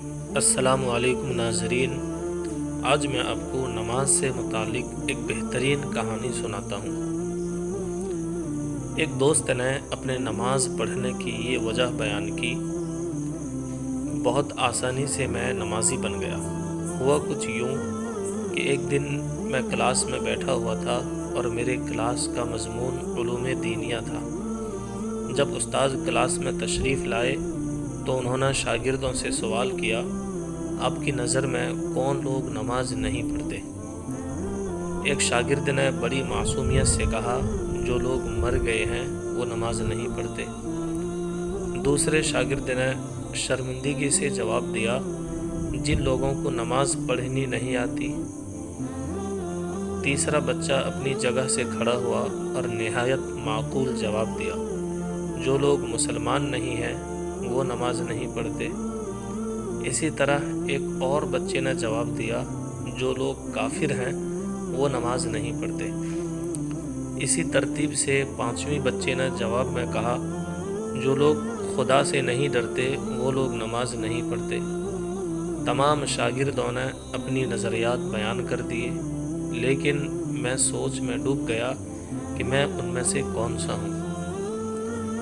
السلام علیکم ناظرین، آج میں آپ کو نماز سے متعلق ایک بہترین کہانی سناتا ہوں۔ ایک دوست نے اپنے نماز پڑھنے کی یہ وجہ بیان کی، بہت آسانی سے میں نمازی بن گیا۔ ہوا کچھ یوں کہ ایک دن میں کلاس میں بیٹھا ہوا تھا اور میرے کلاس کا مضمون علوم دینیہ تھا۔ جب استاد کلاس میں تشریف لائے تو انہوں نے شاگردوں سے سوال کیا، آپ کی نظر میں کون لوگ نماز نہیں پڑھتے؟ ایک شاگرد نے بڑی معصومیت سے کہا، جو لوگ مر گئے ہیں وہ نماز نہیں پڑھتے۔ دوسرے شاگرد نے شرمندگی سے جواب دیا، جن لوگوں کو نماز پڑھنی نہیں آتی۔ تیسرا بچہ اپنی جگہ سے کھڑا ہوا اور نہایت معقول جواب دیا، جو لوگ مسلمان نہیں ہیں وہ نماز نہیں پڑھتے۔ اسی طرح ایک اور بچے نے جواب دیا، جو لوگ کافر ہیں وہ نماز نہیں پڑھتے۔ اسی ترتیب سے پانچویں بچے نے جواب میں کہا، جو لوگ خدا سے نہیں ڈرتے وہ لوگ نماز نہیں پڑھتے۔ تمام شاگردوں نے اپنی نظریات بیان کر دیے، لیکن میں سوچ میں ڈوب گیا کہ میں ان میں سے کون سا ہوں۔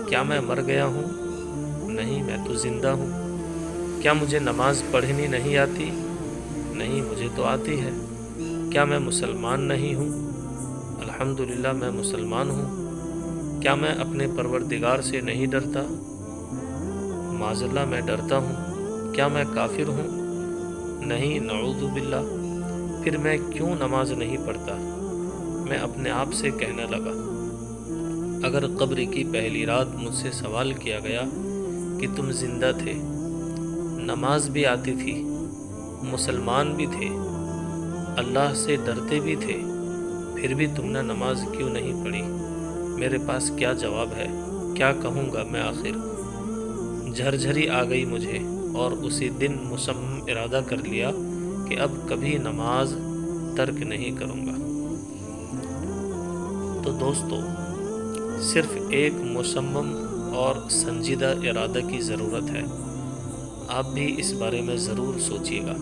کیا میں مر گیا ہوں؟ نہیں، میں تو زندہ ہوں۔ کیا مجھے نماز پڑھنی نہیں آتی؟ نہیں، مجھے تو آتی ہے۔ کیا میں مسلمان نہیں ہوں؟ الحمدللہ میں مسلمان ہوں۔ کیا میں اپنے پروردگار سے نہیں ڈرتا؟ معاذاللہ میں ڈرتا ہوں۔ کیا میں کافر ہوں؟ نہیں، نعوذ باللہ۔ پھر میں کیوں نماز نہیں پڑھتا؟ میں اپنے آپ سے کہنے لگا۔ اگر قبر کی پہلی رات مجھ سے سوال کیا گیا کہ تم زندہ تھے، نماز بھی آتی تھی، مسلمان بھی تھے، اللہ سے ڈرتے بھی تھے، پھر بھی تم نے نماز کیوں نہیں پڑھی؟ میرے پاس کیا جواب ہے؟ کیا کہوں گا میں آخر؟ جھرجھری آ گئی مجھے اور اسی دن مصمم ارادہ کر لیا کہ اب کبھی نماز ترک نہیں کروں گا۔ تو دوستو، صرف ایک مصمم اور سنجیدہ ارادہ کی ضرورت ہے۔ آپ بھی اس بارے میں ضرور سوچیے گا،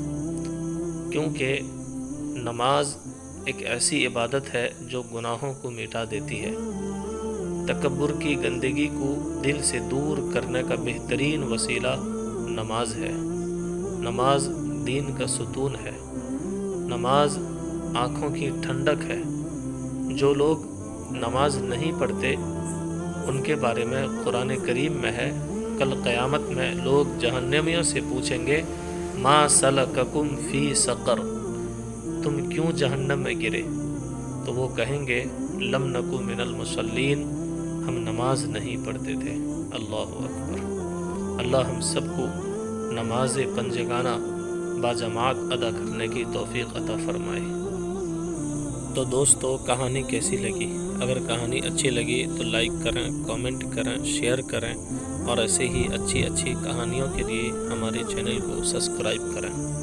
کیونکہ نماز ایک ایسی عبادت ہے جو گناہوں کو مٹا دیتی ہے۔ تکبر کی گندگی کو دل سے دور کرنے کا بہترین وسیلہ نماز ہے۔ نماز دین کا ستون ہے۔ نماز آنکھوں کی ٹھنڈک ہے۔ جو لوگ نماز نہیں پڑھتے ان کے بارے میں قرآن کریم میں ہے، کل قیامت میں لوگ جہنمیوں سے پوچھیں گے، ما سلککم فی سقر، تم کیوں جہنم میں گرے؟ تو وہ کہیں گے، لم نکو من المصلین، ہم نماز نہیں پڑھتے تھے۔ اللہ اکبر۔ اللہ ہم سب کو نماز پنجگانہ باجماعت ادا کرنے کی توفیق عطا فرمائے۔ تو دوستو، کہانی کیسی لگی؟ اگر کہانی اچھی لگی تو لائک کریں، کامنٹ کریں، شیئر کریں، اور ایسے ہی اچھی کہانیوں کے لیے ہمارے چینل کو سبسکرائب کریں۔